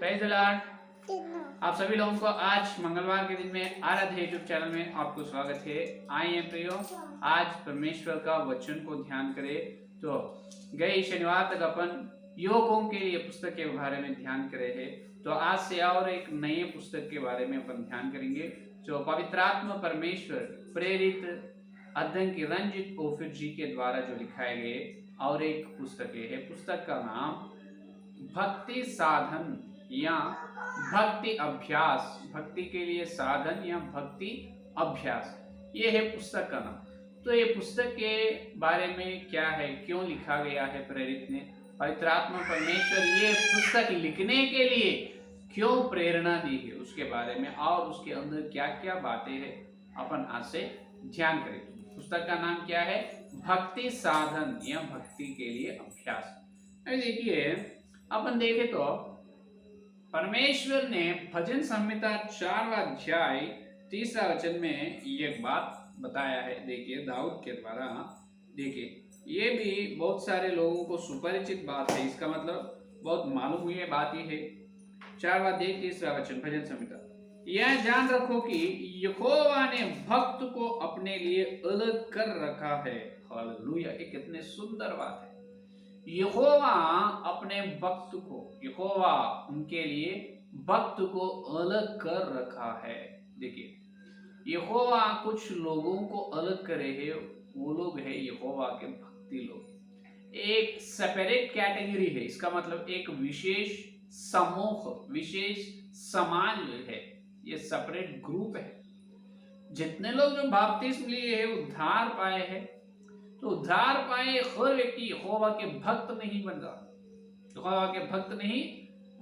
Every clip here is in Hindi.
Praise the Lord. आप सभी लोगों को आज मंगलवार के दिन में आराध्य यूट्यूब चैनल में आपको स्वागत है। आइए प्रियो, आज परमेश्वर का वचन को ध्यान करें। तो गए शनिवार तक अपन युवकों के लिए पुस्तक के बारे में ध्यान करे हैं। तो आज से और एक नए पुस्तक के बारे में अपन ध्यान करेंगे जो पवित्र आत्मा परमेश्वर प्रेरित अध्ययन की रंजित ओफिर जी के द्वारा जो लिखाए गए और एक पुस्तक है। पुस्तक का नाम भक्ति साधन या भक्ति अभ्यास, भक्ति के लिए साधन या भक्ति अभ्यास, ये है पुस्तक का नाम। तो ये पुस्तक के बारे में क्या है, क्यों लिखा गया है, प्रेरित ने पवित्र आत्मा परमेश्वर ये पुस्तक लिखने के लिए क्यों प्रेरणा दी है, उसके बारे में और उसके अंदर क्या क्या बातें हैं अपन आज से ध्यान करेंगे। पुस्तक का नाम क्या है? भक्ति साधन या भक्ति के लिए अभ्यास। देखिए, अपन देखे तो परमेश्वर ने भजन संहिता 4वां अध्याय 3रा वचन में ये बात बताया है। देखिए, दाऊद के द्वारा, देखिए ये भी बहुत सारे लोगों को सुपरिचित बात है, इसका मतलब बहुत मालूम हुई बात ही है। 4वां अध्याय 3रा वचन भजन संहिता, यह जान रखो कि यहोवा ने भक्त को अपने लिए अलग कर रखा है। हालेलुया, ये कितने सुंदर बात है। यहोवा अपने भक्त को, यहोवा उनके लिए भक्त को अलग कर रखा है। देखिए, यहोवा कुछ लोगों को अलग करे है, वो लोग है यहोवा के भक्ति लोग। एक सेपरेट कैटेगरी है, इसका मतलब एक विशेष समूह, विशेष समाज है, ये सेपरेट ग्रुप है। जितने लोग जो बपतिस्म लिए है, उद्धार पाए हैं, तो उद्धार पाए हर व्यक्ति यहोवा के भक्त नहीं बनता, यहोवा के भक्त नहीं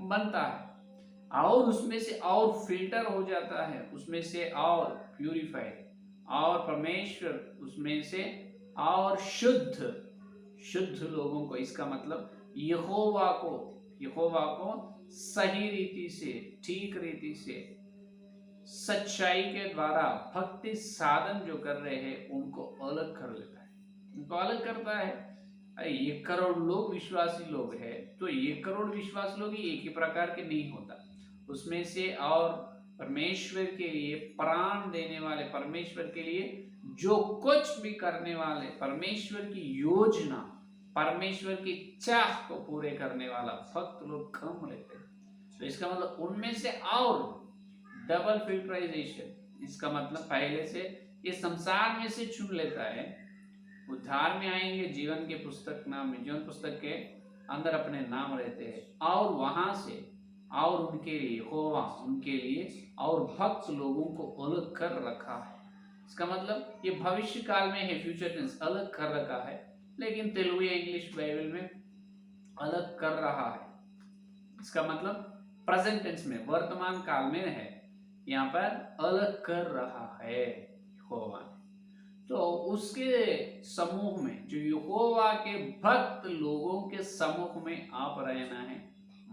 बनता है, और उसमें से और फिल्टर हो जाता है, उसमें से और प्यूरिफाइड, और परमेश्वर उसमें से और शुद्ध लोगों को, इसका मतलब यहोवा को सही रीति से, ठीक रीति से, सच्चाई के द्वारा भक्ति साधन जो कर रहे हैं उनको अलग कर लेता है, उनको अलग करता है। 1 करोड़ लोग विश्वासी लोग हैं, तो 1 करोड़ विश्वासी लोग ही एक ही प्रकार के नहीं होता, उसमें से और परमेश्वर के लिए प्राण देने वाले, परमेश्वर के लिए जो कुछ भी करने वाले, परमेश्वर की योजना, परमेश्वर की चाह को पूरे करने वाला भक्त लोग कम रहते हैं। तो इसका मतलब उनमें से और डबल फिल्टराइजेशन, इसका मतलब पहले से इस संसार में से चुन लेता है, उद्धार में आएंगे, जीवन के पुस्तक नाम में, जीवन पुस्तक के अंदर अपने नाम रहते हैं, और वहां से और उनके लिए यहोवा उनके लिए और भक्त लोगों को अलग कर रखा है। इसका मतलब ये भविष्य काल में है, फ्यूचर टेंस, अलग कर रखा है, लेकिन तेलुगु या इंग्लिश बाइबल में अलग कर रहा है, इसका मतलब प्रेजेंट टेंस में, वर्तमान काल में है, यहाँ पर अलग कर रहा है यहोवा। तो उसके समूह में, जो यहोवा के भक्त लोगों के समूह में आप रहना है,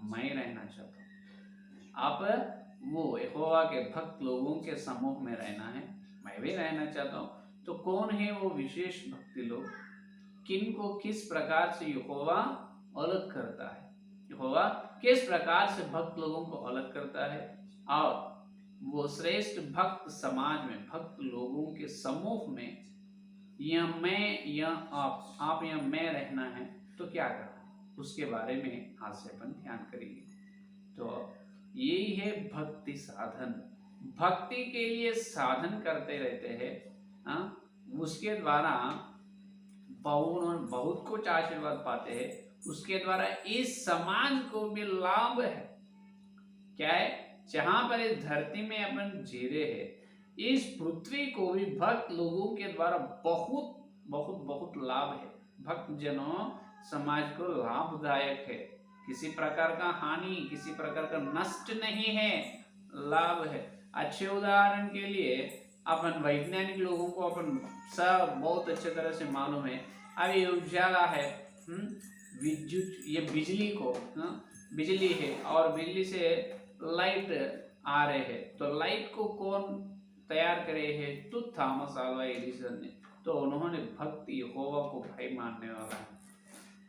मैं रहना चाहता हूँ। आप वो यहोवा के भक्त लोगों के समूह में रहना है, मैं भी रहना चाहता हूँ। तो कौन है वो विशेष भक्ति लोग, किन को किस प्रकार से यहोवा अलग करता है, यहोवा किस प्रकार से भक्त लोगों को अलग करता है, और वो श्रेष्ठ भक्त समाज में, भक्त लोगों के समूह में, या मैं या आप या मैं रहना है, तो क्या करना है, उसके बारे में आज से अपन ध्यान करेंगे। तो यही है भक्ति साधन। भक्ति के लिए साधन करते रहते हैं, उसके द्वारा बहुत कुछ आशीर्वाद पाते हैं, उसके द्वारा इस समाज को भी लाभ है। क्या है? जहां पर इस धरती में अपन जी रहे हैं, इस पृथ्वी को भी भक्त लोगों के द्वारा बहुत बहुत बहुत लाभ है। भक्त जनों समाज को लाभदायक है, किसी प्रकार का हानि, किसी प्रकार का नष्ट नहीं है, लाभ है। अच्छे उदाहरण के लिए अपन वैज्ञानिक लोगों को अपन सब बहुत अच्छे तरह से मालूम है। अभी उजाला है, विद्युत, ये बिजली को, बिजली है, और बिजली से लाइट आ रहे हैं, तो लाइट को कौन तैयार करे है? तो थॉमस अल्वा एडिसन ने। तो उन्होंने भक्ति यहोवा को भाई मानने वाला है,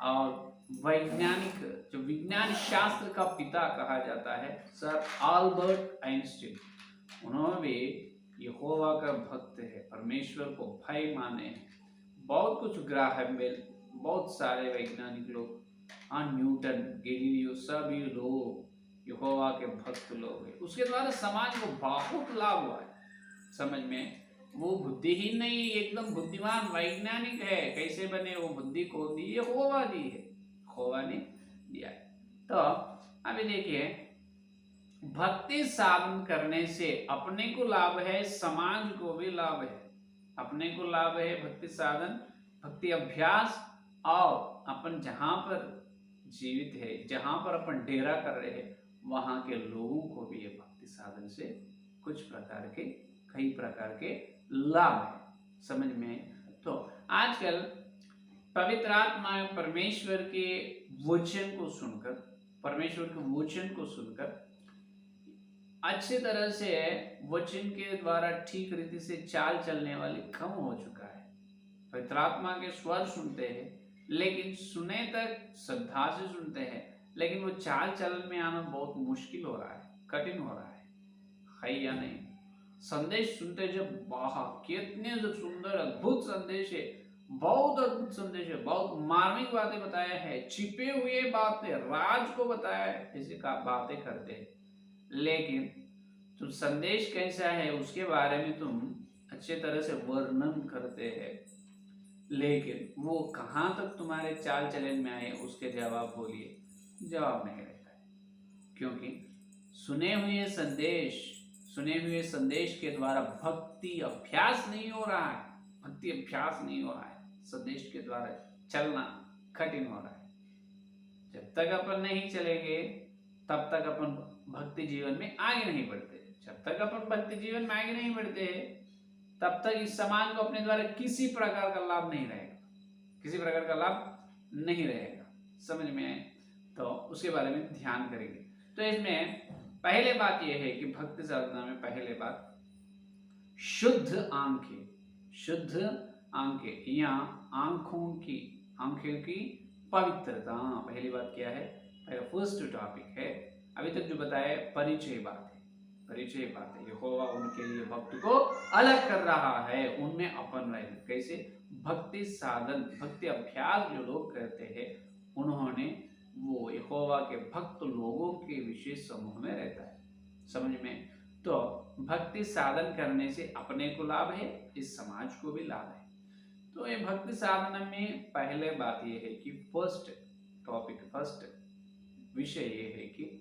और वैज्ञानिक, जो विज्ञान शास्त्र का पिता कहा जाता है, सर अल्बर्ट आइंस्टीन, उन्होंने भी यहोवा का भक्त है, परमेश्वर को भाई माने हैं। बहुत कुछ ग्राहम बेल, बहुत सारे वैज्ञानिक लोग, न्यूटन, गैलीलियो, सभी लोग यहोवा के भक्त लोग हैं। उसके द्वारा समाज को बहुत लाभ हुआ है। समझ में, वो बुद्धिहीन नहीं, एकदम बुद्धिमान वैज्ञानिक है। कैसे बने वो बुद्धि को दी? यहोवा दी है, यहोवा ने दिया है। तो अभी देखिए, भक्ति साधन करने से अपने को लाभ है, समाज को भी लाभ है। अपने को लाभ है भक्ति साधन, भक्ति अभ्यास, और अपन जहां पर जीवित है, जहां पर अपन डेरा कर रहे हैं, वहां के लोगों को भी ये भक्ति साधन से कुछ प्रकार के, कई प्रकार के लाभ है। समझ में? तो आजकल पवित्र आत्मा परमेश्वर के वचन को सुनकर, परमेश्वर के वचन को सुनकर अच्छी तरह से वचन के द्वारा ठीक रीति से चाल चलने वाले कम हो चुका है। पवित्र आत्मा के स्वर सुनते हैं, लेकिन सुने तक श्रद्धा से सुनते हैं, लेकिन वो चाल चलन में आना बहुत मुश्किल हो रहा है, कठिन हो रहा है या नहीं? संदेश सुनते जब, वाह कितने जो सुंदर अद्भुत संदेश है, बहुत अद्भुत संदेश है, बहुत मार्मिक बातें बताया है, छिपे हुए बातें, राज को बताया है, ऐसी बातें करते हैं। लेकिन तुम संदेश कैसा है उसके बारे में तुम अच्छे तरह से वर्णन करते हैं, लेकिन वो कहाँ तक तुम्हारे चाल चलन में आए उसके जवाब बोलिए, जवाब नहीं रहता है। क्योंकि सुने हुए संदेश के द्वारा भक्ति अभ्यास नहीं हो रहा है, भक्ति अभ्यास नहीं हो रहा है, संदेश के द्वारा चलना कठिन हो रहा है। जब तक अपन नहीं चलेंगे तब तक अपन भक्ति जीवन में आगे नहीं बढ़ते। जब तक अपन भक्ति जीवन में आगे नहीं बढ़ते तब तक इस समाज को अपने द्वारा किसी प्रकार का लाभ नहीं रहेगा, किसी प्रकार का लाभ नहीं रहेगा। समझ में आए? तो उसके बारे में ध्यान करेंगे। तो इसमें पहले बात यह है कि भक्ति साधना में पहले बात शुद्ध आंखें, शुद्ध आंखें या आंखों की पवित्रता। पहली बात क्या है? पहला फर्स्ट टॉपिक है, अभी तक जो बताया परिचय बात है, परिचय बात है। यहोवा उनके लिए भक्त को अलग कर रहा है, उनमें अपन रहे। कैसे? भक्ति साधन, भक्ति अभ्यास जो लोग करते हैं, उन्होंने वो यहोवा के भक्त लोगों के विशेष समूह में रहता है। समझ में? तो भक्ति साधन करने से अपने को लाभ है, इस समाज को भी लाभ है। तो ये भक्ति साधन में पहले बात ये है कि फर्स्ट टॉपिक, फर्स्ट विषय ये है कि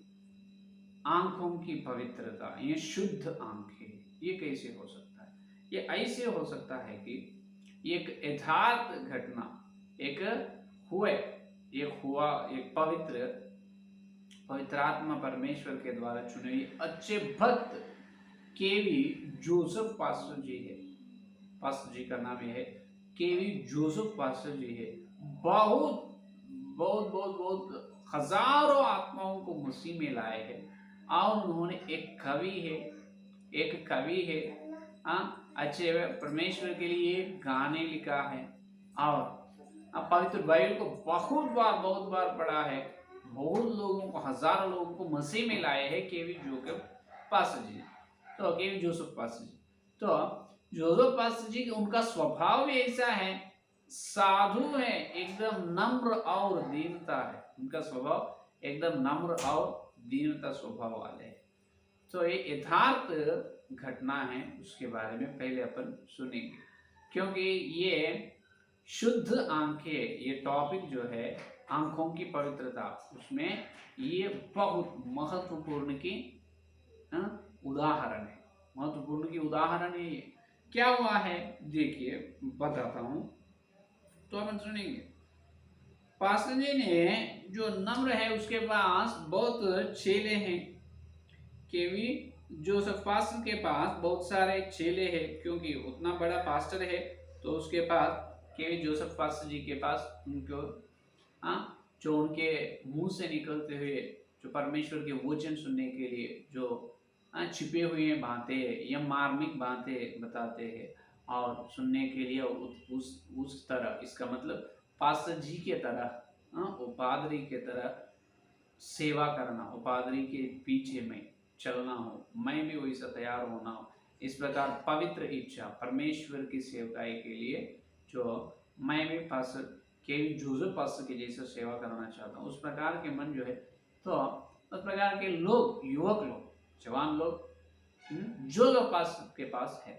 आंखों की पवित्रता, ये शुद्ध आंखें, ये कैसे हो सकता है? ये ऐसे हो सकता है कि एक यथार्थ घटना, एक पवित्र आत्मा परमेश्वर के द्वारा चुने हुए अच्छे भक्त केवी जोसेफ पास्टर जी है, पास्टर जी का नाम यह है केवी जोसेफ पास्टर जी है। बहुत बहुत बहुत बहुत हजारों आत्माओं को मसीह में लाए हैं। और उन्होंने एक कवि है अच्छे परमेश्वर के लिए गाने लिखा है, और पवित्र बाइबल को बहुत बार पढ़ा है। बहुत लोगों को, हजारों लोगों को मसीह में लाए हैं केवी जोसेफ पास्टर जी। तो केवी जोसेफ पास्टर जी, तो जोसेफ पास्टर जी, उनका स्वभाव भी ऐसा है, साधु है, एकदम नम्र और दीनता है। उनका स्वभाव एकदम नम्र और दीनता स्वभाव वाले हैं। तो ये यथार्थ घटना है, उसके बारे में पहले अपन सुनेंगे। क्योंकि ये शुद्ध आंखें, ये टॉपिक जो है आंखों की पवित्रता, उसमें ये बहुत महत्वपूर्ण की उदाहरण है, महत्वपूर्ण की उदाहरण है। ये क्या हुआ है देखिए, बताता हूं, तो अपन सुनेंगे। पास्टर जी ने जो नम्र है, उसके पास बहुत चेले हैं। केवी जोसेफ पास्टर के पास बहुत सारे चेले हैं, क्योंकि उतना बड़ा पास्टर है, तो उसके पास केवी जोसेफ पास्टर जी के पास उनको जो उनके मुंह से निकलते हुए, जो परमेश्वर के वचन सुनने के लिए जो छिपे हुए बातें या मार्मिक बातें बताते हैं, और सुनने के लिए उस तरह, इसका मतलब पास्टर जी के तरह वो पादरी के तरह सेवा करना हो, पादरी के पीछे में चलना हो, मैं भी वैसा तैयार होना हो। इस प्रकार पवित्र इच्छा परमेश्वर की सेवकाई के लिए जो मैं भी पास्टर केवी जोसेफ पास्टर की जैसे सेवा करना चाहता हूँ, उस प्रकार के मन जो है, तो उस प्रकार के लोग, युवक लोग, जवान लोग जो पास्टर के पास है।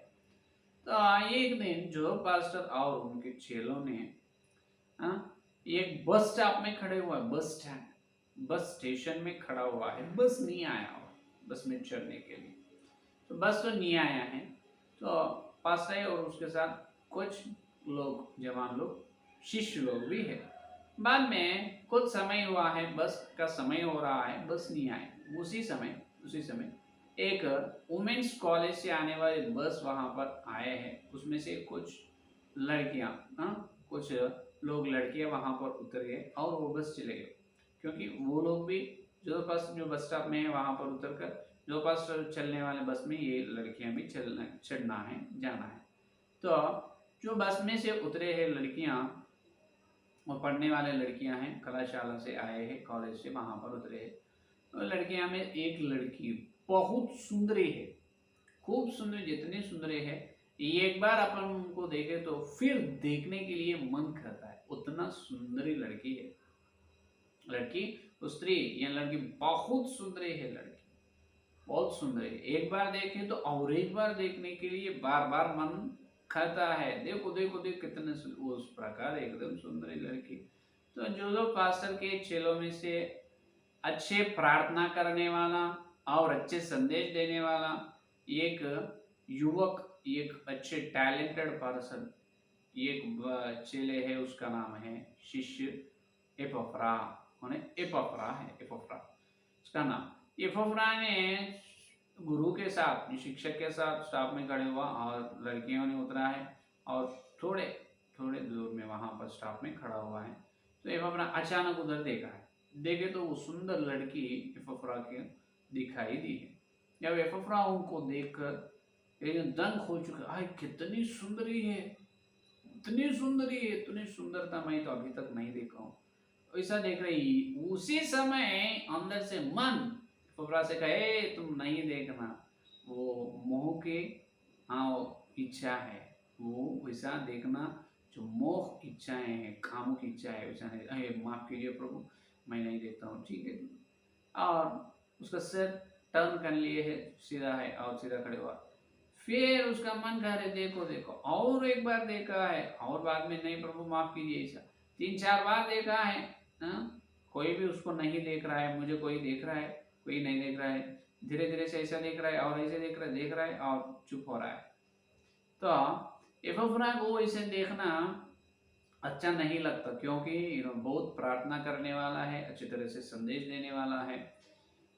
तो एक दिन जो पास्टर और उनके चेलों ने एक बस स्टॉप में खड़े हुआ, बस स्टैंड, बस स्टेशन में खड़ा हुआ है, बस नहीं आया हुआ बस में चढ़ने के लिए। तो बस तो नहीं आया है, तो पास्टर और उसके साथ कुछ लोग, जवान लोग, शिष्य लोग भी है। बाद में कुछ समय हुआ है, बस का समय हो रहा है, बस नहीं आए। उसी समय एक वुमेन्स कॉलेज से आने वाली बस वहां पर आए हैं। उसमें से कुछ लड़कियां, कुछ लोग, लड़कियां वहां पर उतर गए और वो बस चले गए, क्योंकि वो लोग भी जो बस स्टॉप में है वहां पर उतर कर जो पास चलने वाले बस में ये लड़कियां भी चढ़ना है, जाना है। तो जो बस में से उतरे हैं लड़कियां, वो पढ़ने वाले लड़कियां हैं, कलाशाला से आए हैं, कॉलेज से वहां पर उतरे हैं। तो लड़कियां में एक लड़की बहुत सुंदरी है, खूब सुंदर, जितनी सुंदरी है एक बार अपन उनको देखे तो फिर देखने के लिए मन करता है, उतना सुंदरी लड़की है। लड़की, स्त्री या लड़की बहुत सुंदरी है, लड़की बहुत सुंदर है। एक बार देखे तो और एक बार देखने के लिए बार बार मन खाता है। देखो देखो देखो कितने उस प्रकार एकदम सुंदरी लड़की। तो जो लोग पास्टर के चेलों में से अच्छे प्रार्थना करने वाला और अच्छे संदेश देने वाला एक युवक, एक अच्छे टैलेंटेड पर्सन, एक चेले है, उसका नाम है शिष्य एपफ्रा, एपफ्रा है, एपफ्रा उसका नाम। एपफ्रा ने गुरु के साथ, शिक्षक के साथ स्टाफ में खड़े हुआ और लड़कियों ने उतरा है और थोड़े थोड़े दूर में वहां पर स्टाफ में खड़ा हुआ है। तो एपफ्रा अचानक उधर देखा है, देखे तो वो सुंदर लड़की एपफ्रा के दिखाई दी है। जब एपफ्रा उनको देखकर एकदम दंग हो चुका, आय कितनी सुंदरी है, इतनी सुंदरी है, इतनी सुंदरता मैं तो अभी तक नहीं देखा हूँ, ऐसा देख रही। उसी समय अंदर से मन फुफरा से कहे तुम नहीं देखना, वो मोह की, हाँ इच्छा है, वो वैसा देखना जो मोह इच्छाएं हैं, कामुक इच्छाएं है, वैसा नहीं। अरे माफ कीजिए प्रभु, मैं नहीं देखता हूँ, ठीक है। और उसका सिर टर्न कर लिए है, सीधा है और सीधा खड़े हुआ। फिर उसका मन कह रहे देखो देखो, और एक बार देखा है, और बाद में नहीं प्रभु माफ कीजिए, ऐसा 3-4 बार देखा है। कोई भी उसको नहीं देख रहा है, मुझे कोई देख रहा है, कोई नहीं देख रहा है, धीरे धीरे से ऐसा देख रहा है और ऐसे देख रहा है और चुप हो रहा है। तो एपफ्रा को इसे देखना अच्छा नहीं लगता, क्योंकि बहुत प्रार्थना करने वाला है, अच्छी तरह से संदेश देने वाला है।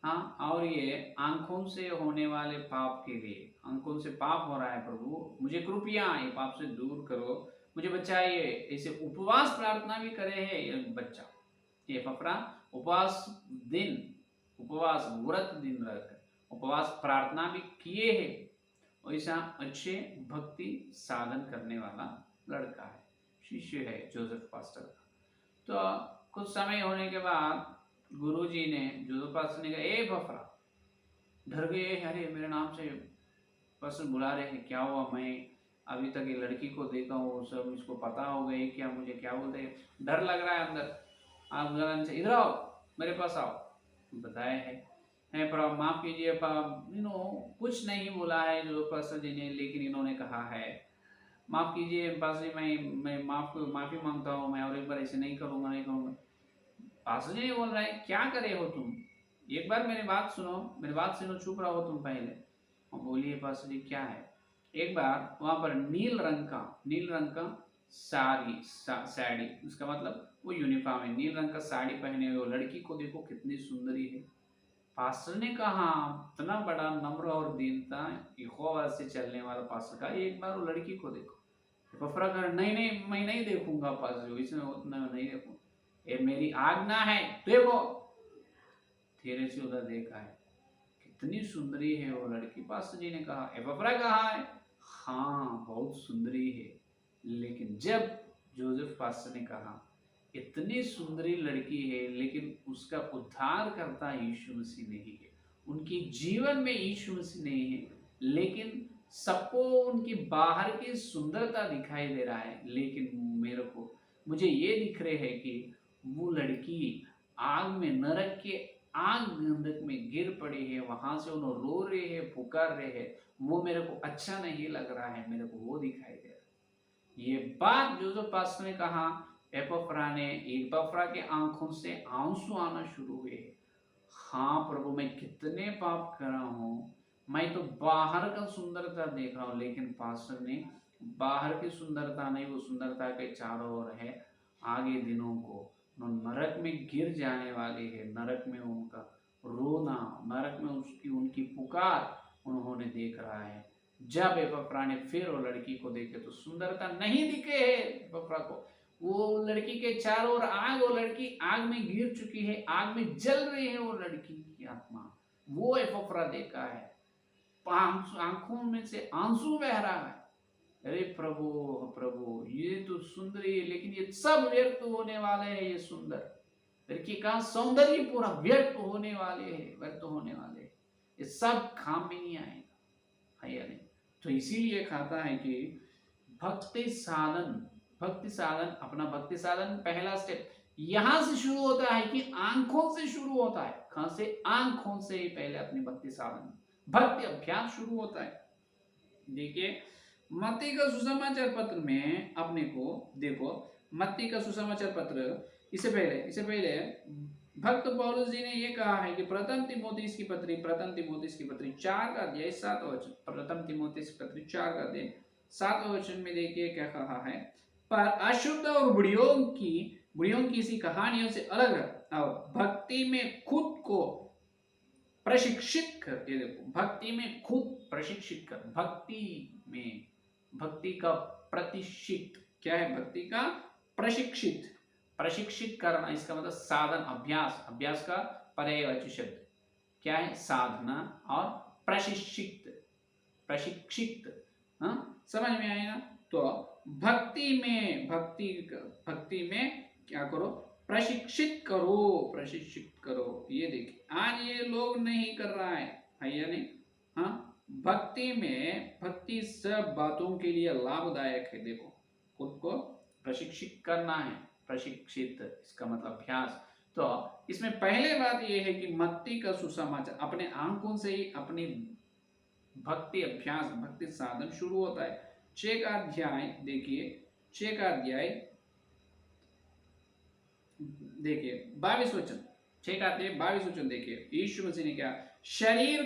हाँ, और ये आंखों से होने वाले पाप के लिए, आंखों से पाप हो रहा है, प्रभु मुझे कृपया ये पाप से दूर करो, मुझे बचाइए। ऐसे उपवास प्रार्थना भी करे है ये बच्चा, ये फफरा उपवास दिन, उपवास व्रत दिन रहकर उपवास प्रार्थना भी किए है। ऐसा अच्छे भक्ति साधन करने वाला लड़का है, शिष्य है जोसेफ पास्टर का। तो कुछ समय होने के बाद गुरुजी ने, जोसेफ पास्टर ने कहा, ए फफरा, डर गए, अरे मेरे नाम से पास्टर बुला रहे हैं, क्या हुआ, मैं अभी तक ये लड़की को देखा हूँ, सब इसको पता हो गए क्या, मुझे क्या बोलते हैं, डर लग रहा है अंदर। आप जरा से इधर आओ, मेरे पास आओ। बताए है पर माफ कीजिए, कुछ नहीं बोला है जो पास्टर जी ने, लेकिन इन्होंने कहा है माफ कीजिए पास्टर जी, मैं माफी मांगता हूँ, मैं और एक बार ऐसे नहीं करूँगा, नहीं करूँगा। पास्टर जी बोल रहा है क्या करे हो तुम, एक बार मेरी बात सुनो, मेरी बात सुनो, चुप रहो तुम पहले। बोलिए पास्टर जी क्या है। एक बार वहां पर नील रंग का साड़ी, उसका मतलब वो यूनिफॉर्म है, नील रंग का साड़ी पहने हुए लड़की को देखो कितनी सुंदरी है। पास्टर ने कहा, इतना बड़ा नम्र और दीनता, यहोवा से चलने वाला पास्टर का, एक बार वो लड़की को देखो। फफरा कर, नहीं नहीं मैं नहीं देखूंगा पास्टर, इसमें उतना नहीं देखूंगा, ये मेरी आज्ञा है, देखो। धीरे से उधर देखा है, कितनी सुंदरी है वो लड़की। पास्टर जी ने कहा, एपफ्रा कहाँ है? हाँ बहुत सुंदरी है। लेकिन जब जोसेफ पास्टर ने कहा इतनी सुंदरी लड़की है, लेकिन उसका उद्धार करता यीशु मसीह नहीं है। उनकी जीवन में यीशु मसीह नहीं है, लेकिन सबको उनकी बाहर की सुंदरता दिखाई दे रहा है, लेकिन मुझे ये दिख रहे है कि वो लड़की आग में, नरक के आग गंधक में गिर पड़ी है, वहां से उन्होंने रो रहे हैं, पुकार रहे हैं। वो मेरे को अच्छा नहीं लग रहा है, मेरे को वो दिखाई दे रहा है। ये बात जो पास्टर ने कहा, एपफ्रा के आंखों से आंसू आना शुरू हुए। हाँ प्रभु, मैं कितने पाप कर रहा हूँ, मैं तो बाहर का सुंदरता देख रहा हूँ, लेकिन पास्टर ने बाहर की सुंदरता नहीं, वो सुंदरता के चारों ओर है, आगे दिनों को नरक में गिर जाने वाले हैं, नरक में उनका रोना, नरक में उसकी उनकी पुकार उन्होंने देख रहा है। जब एपफ्रा ने फिर वो लड़की को देखे तो सुंदरता नहीं दिखे है एपफ्रा को, वो लड़की के चारों ओर आग, वो लड़की आग में गिर चुकी है, आग में जल रही है वो लड़की की आत्मा, वो एपफ्रा देखा है, आंखों में से आंसू बह रहा है। अरे प्रभु प्रभु, ये तो सुंदरी है, लेकिन ये सब व्यर्थ होने वाले हैं। ये सुंदर लड़की का सौंदर्य पूरा व्यर्थ होने वाले हैं, व्यर्थ होने वाले हैं, ये सब काम में नहीं आएगा, है या नहीं? तो इसीलिए खाता है कि भक्ति साधन, अपना भक्ति साधन पहला स्टेप यहां से शुरू होता है कि आंखों से शुरू होता है। कहां से? आंखों से ही पहले अपनी भक्ति साधन, भक्ति अभ्यास शुरू होता है। देखिए मत्ती का सुसमाचार पत्र में अपने को देखो, मत्ती का सुसमाचार पत्र, इससे पहले भक्त पौलुस जी ने ये कहा है कि प्रथम तिमोथी की पत्री 4 का अध्याय 7 वचन, प्रथम तिमोथी की पत्री 4 का अध्याय 7 वचन में देखिए क्या कहा है, पर अशुद्ध और बुढ़ियों की इसी कहानियों से अलग है और भक्ति में खुद को प्रशिक्षित कर, ये देखो, भक्ति में खुद प्रशिक्षित कर, भक्ति का प्रतिष्ठित क्या है? भक्ति का प्रशिक्षित करना, इसका मतलब साधन, अभ्यास का पर्यायवाची शब्द क्या है? साधना और प्रशिक्षित। समझ में आए ना? तो भक्ति में क्या करो? प्रशिक्षित करो। ये देखिए आज ये लोग नहीं कर रहा है या नहीं? हाँ, भक्ति सब बातों के लिए लाभदायक है। देखो, खुद को प्रशिक्षित करना है, प्रशिक्षित इसका मतलब अभ्यास। तो इसमें पहले बात यह है कि मत्ती का सुसमाचार अपने आंखों से ही अपनी भक्ति अभ्यास, भक्ति साधन शुरू होता है। 6 का अध्याय देखिए, 6 का अध्याय देखिए 22 वचन, 6 का अध्याय 22 वचन देखिए, यीशु मसीह ने क्या, शरीर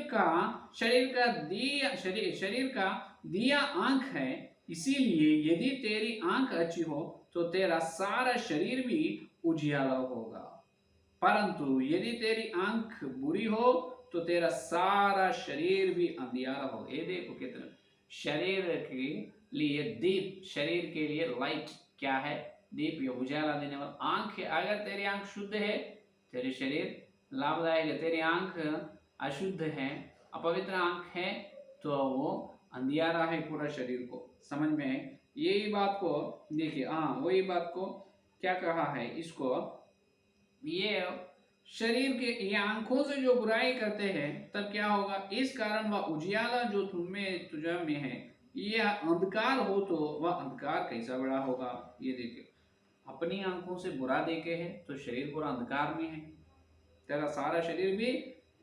का दिया आंख है, इसीलिए यदि तेरी आंख अच्छी हो तो तेरा सारा शरीर भी उजियाला होगा, परंतु यदि तेरी आंख बुरी हो तो तेरा सारा शरीर भी अंधियारा होगा। ये देखो कितना, शरीर के लिए दीप, शरीर के लिए लाइट क्या है? दीप, ये उजाला देने वाला आंख है। अगर तेरी आंख शुद्ध है, तेरे शरीर लाभदायक है। तेरी आंख अशुद्ध है, अपवित्र आंख है, तो वो अंधियारा है पूरा शरीर को। समझ में? यही बात को देखिए, हाँ वही बात को क्या कहा है इसको, ये शरीर के, ये आंखों से जो बुराई करते हैं तब क्या होगा? इस कारण वह उजियाला जो तुझ में है, ये अंधकार हो तो वह अंधकार कैसा बड़ा होगा। ये देखिए, अपनी आंखों से बुरा देखे है तो शरीर पूरा अंधकार में है, तेरा सारा शरीर भी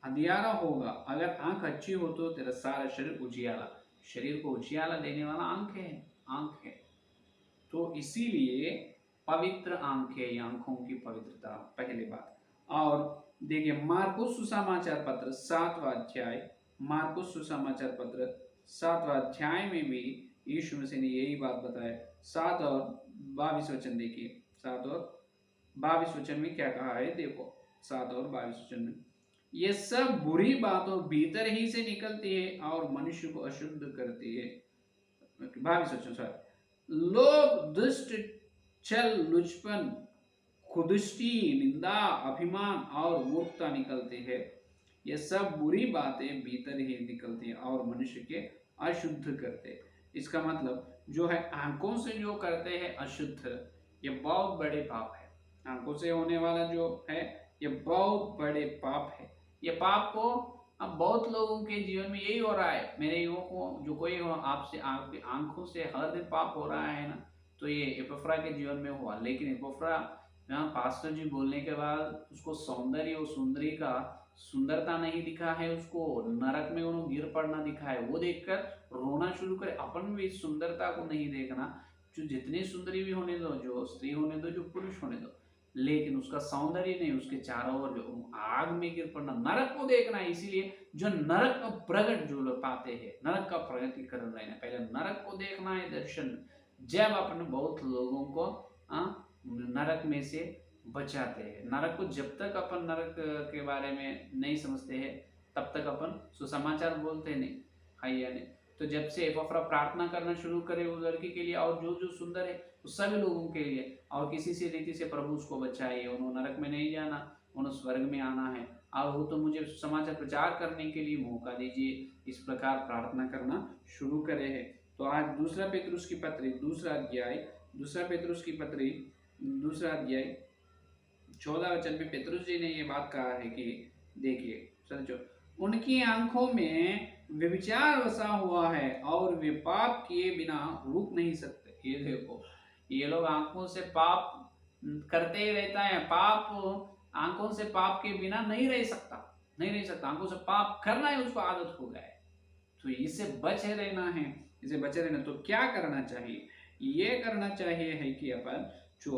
अंधियारा होगा। अगर आंख अच्छी हो तो तेरा सारा शरीर उजियाला, शरीर को उजियाला देने वाला आंख है। तो इसीलिए पवित्र आंख है, आंखों की पवित्रता पहली बात। और देखिए मार्कुस सुसमाचार पत्र 7वां अध्याय, मार्कुस सुसमाचार पत्र 7वां अध्याय में भी यीशु मसीह ने यही बात बताया। 7 और 22 वचन देखिए, 7 और 22 वचन में क्या कहा है? देखो 7 और 22 वचन में, ये सब बुरी बातों भीतर ही से निकलती है और मनुष्य को अशुद्ध करती है। 22 वचन, सॉरी, लोभ, दुष्ट छल, लुचपन, खुदुष्टी, निंदा, अभिमान और मूर्खता निकलती है। ये सब बुरी बातें भीतर ही निकलती हैं और मनुष्य के अशुद्ध करते। इसका मतलब जो है आंखों से जो करते हैं अशुद्ध, ये बहुत बड़े पाप है। आंखों से होने वाला जो है ये बहुत बड़े पाप है। ये पाप को अब बहुत लोगों के जीवन में यही हो रहा है। मेरे युवकों, जो कोई हो आपसे, आपकी आंखों से हर दिन पाप हो रहा है ना, तो ये एपोफ्रा के जीवन में हुआ। लेकिन एपोफ्रा यहाँ पास्टर जी बोलने के बाद उसको सौंदर्य और सुंदरी का सुंदरता नहीं दिखा है, उसको नरक में उन्होंने गिर पड़ना दिखा है। वो देखकर रोना शुरू करे। अपन भी इस सुंदरता को नहीं देखना, जो जितनी सुंदरी भी होने दो, जो स्त्री होने दो, जो पुरुष होने दो, लेकिन उसका सौंदर्य नहीं, उसके चारों ओर जो आग में गिर पड़ना, नरक को देखना है। इसीलिए जो नरक का प्रगट जो लोग पाते हैं, नरक का प्रगटीकरण रहना, पहले नरक को देखना है दर्शन। जब अपन बहुत लोगों को नरक में से बचाते हैं। नरक को जब तक अपन नरक के बारे में नहीं समझते हैं, तब तक अपन सुसमाचार बोलते नहीं, हाँ या नहीं। तो जब से एपोफ्रा प्रार्थना करना शुरू करे उस लड़की के लिए, और जो जो सुंदर है उस सभी लोगों के लिए, और किसी से रीति से प्रभु उसको बचाइए, उन्होंने नरक में नहीं जाना, उन्हें स्वर्ग में आना है, और वो तो मुझे समाचार प्रचार करने के लिए मौका दीजिए। इस प्रकार प्रार्थना करना शुरू करे है। तो आज दूसरा पेतरुस की पत्री, दूसरा पेतरुस की पत्री दूसरा अध्याय 14 वचन में पेतरुस जी ने ये बात कहा है कि देखिए समझो, उनकी आंखों में व्यभिचार बसा हुआ है और वे पाप किए बिना रुक नहीं सकते। ये देखो, ये लोग आंखों से पाप करते ही रहता है। पाप आंखों से पाप के बिना नहीं रह सकता, नहीं रह सकता। आंखों से पाप करना है, उसको आदत हो गया है। तो इससे बचे रहना है, इसे बचे रहना। तो क्या करना चाहिए? ये करना चाहिए है कि अपन जो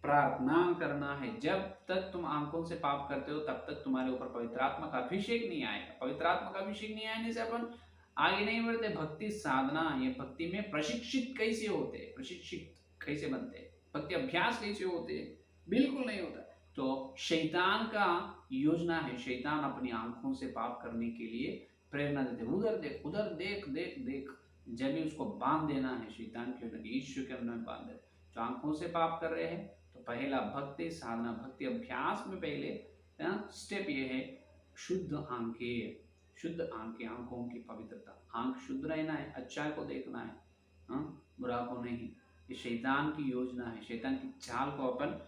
प्रार्थना करना है। जब तक तुम आंखों से पाप करते हो तब तक तुम्हारे ऊपर पवित्र आत्मा का अभिषेक नहीं आएगा। पवित्र आत्मा का अभिषेक नहीं आने से अपन आगे नहीं बढ़ते। भक्ति साधना, ये भक्ति में प्रशिक्षित कैसे होते हैं, प्रशिक्षित कैसे बनते हैं, भक्ति अभ्यास कैसे होते हैं, बिल्कुल नहीं होता। तो शैतान का योजना है, शैतान अपनी आंखों से पाप करने के लिए प्रेरणा देते, उधर देख, उधर देख, देख देख, जब भी उसको बांध देना है शैतान के ईश्वर के अंदर बांध दे। तो आंखों से पाप कर रहे हैं, तो पहला भक्ति साधना, भक्ति अभ्यास में पहले स्टेप ये है शुद्ध आंखें, शुद्ध आंखें, आंखों की पवित्रता। आंख शुद्ध रहना है, अच्छा को देखना है, बुरा को नहीं। ये शैतान की योजना है, शैतान की चाल को अपन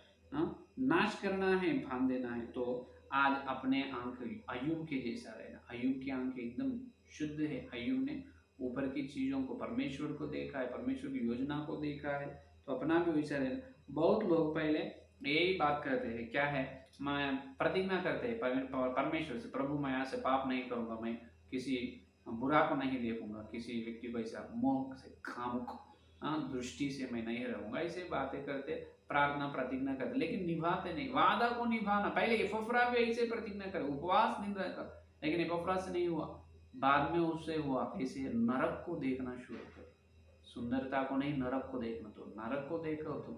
नाश करना है, बांध देना है। तो आज अपने आंख अय्यूब के जैसा रहना। अय्यूब की आंखें एकदम शुद्ध है। अय्यूब ने ऊपर की चीजों को, परमेश्वर को देखा है, परमेश्वर की योजना को देखा है। तो अपना भी वैसा रहना। बहुत लोग पहले यही बात करते हैं, क्या है, मैं प्रतिज्ञा करते हैं परमेश्वर से, प्रभु मैं यहाँ से पाप नहीं करूंगा, मैं किसी बुरा को नहीं देखूंगा, किसी व्यक्ति को ऐसा मोह से, कामुक दृष्टि से मैं नहीं रहूंगा। ऐसे बातें करते, प्रार्थना प्रतिज्ञा करते, लेकिन निभाते नहीं। वादा को निभाना, पहले एपोफ्रा भी ऐसे प्रतिज्ञा करे, उपवास दिन कर, लेकिन एपोफ्रा से नहीं हुआ। बाद में उससे हुआ कैसे, नरक को देखना शुरू करे। सुंदरता को नहीं, नरक को देखना। तो नरक को देखो तुम,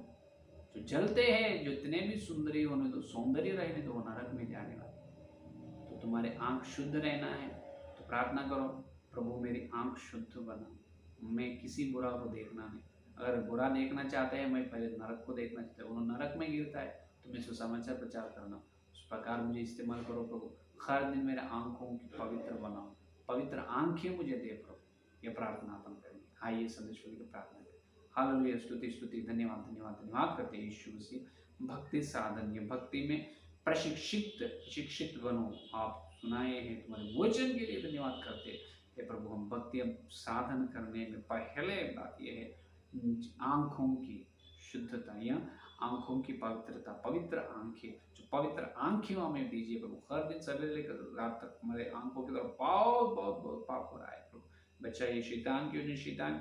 जो जलते हैं, जो इतने भी सुंदरी होने दो, सौंदर्य रहने दो, वो नरक में जाने वाले। तो तुम्हारे आंख शुद्ध रहना है, तो प्रार्थना करो, प्रभु मेरी आंख शुद्ध बना, मैं किसी बुरा को देखना नहीं। अगर बुरा देखना चाहते हैं, मैं पहले नरक को देखना चाहता हूँ, वो नरक में गिरता है, तो मैं सुसमाचार प्रचार करना, उस प्रकार मुझे इस्तेमाल करो प्रभु। हर दिन मेरे आंखों की पवित्र बनाओ, पवित्र आंखें मुझे दे प्रभु। ये प्रार्थना अपन करेंगे। आइए संदेश्वरी की प्रार्थना करें। हालेलुया, स्तुति स्तुति, धन्यवाद धन्यवाद धन्यवाद करते हैं यीशु मसीह। भक्ति साधन, ये भक्ति में शिक्षित बनो। आप सुनाए हैं, तुम्हारे वचन के लिए धन्यवाद करते हैं हे प्रभु। हम भक्ति साधन करने में पहले बात यह है आंखों की शुद्धता या आंखों की पवित्रता। पवित्र आंखें, जो पवित्र आंखें हमें दीजिए प्रभु। हर दिन सवेरे लेकर रात तक हमारे आंखों की तरफ बहुत बहुत बहुत पाप हो रहा है प्रभु। बच्चा ये शैतान की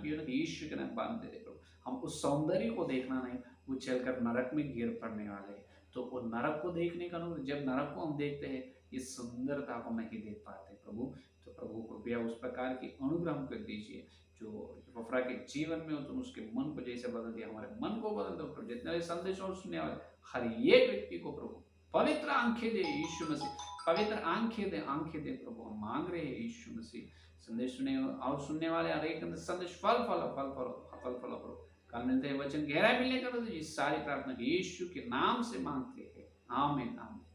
योजना ईश्वर के नाम बांध दे प्रभु। हम उस सौंदर्य को देखना नहीं, वो चलकर नरक में गिर पड़ने वाले हैं। तो वो नरक को देखने का अनुभव, जब नरक को हम देखते हैं, इस सुंदरता को नहीं देख पाते प्रभु। तो प्रभु कृपया उस प्रकार की अनुग्रह कर दीजिए जो एपोफ्रा के जीवन में हो, तुम उसके मन को जैसे बदल दिया, हमारे मन को बदल दो प्रभु। जितने संदेश और सुनने वाले हर एक व्यक्ति को प्रभु पवित्र आंखें दे यीशु मसीह, पवित्र आंखें दे प्रभु। हम मांग रहे हैं यीशु मसीह। संदेश सुने और सुनने वाले हर एक संदेश फल प्रभु। कल मिलते हैं वचन गहराई मिलने का तो सारी प्रार्थना यीशु के नाम से मांगते हैं, आमीन आमीन।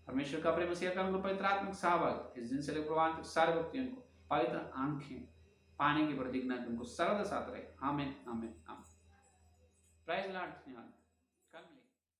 परमेश्वर का प्रेम, मसीह का पवित्र आत्मिक सहभाग इस दिन से लेकर प्रवान तक सारे व्यक्तियों को पवित्र आंखें पाने की प्रतिज्ञा उनको सर्वदा साथ रहे, आमीन आमीन आमीन। Praise Lord.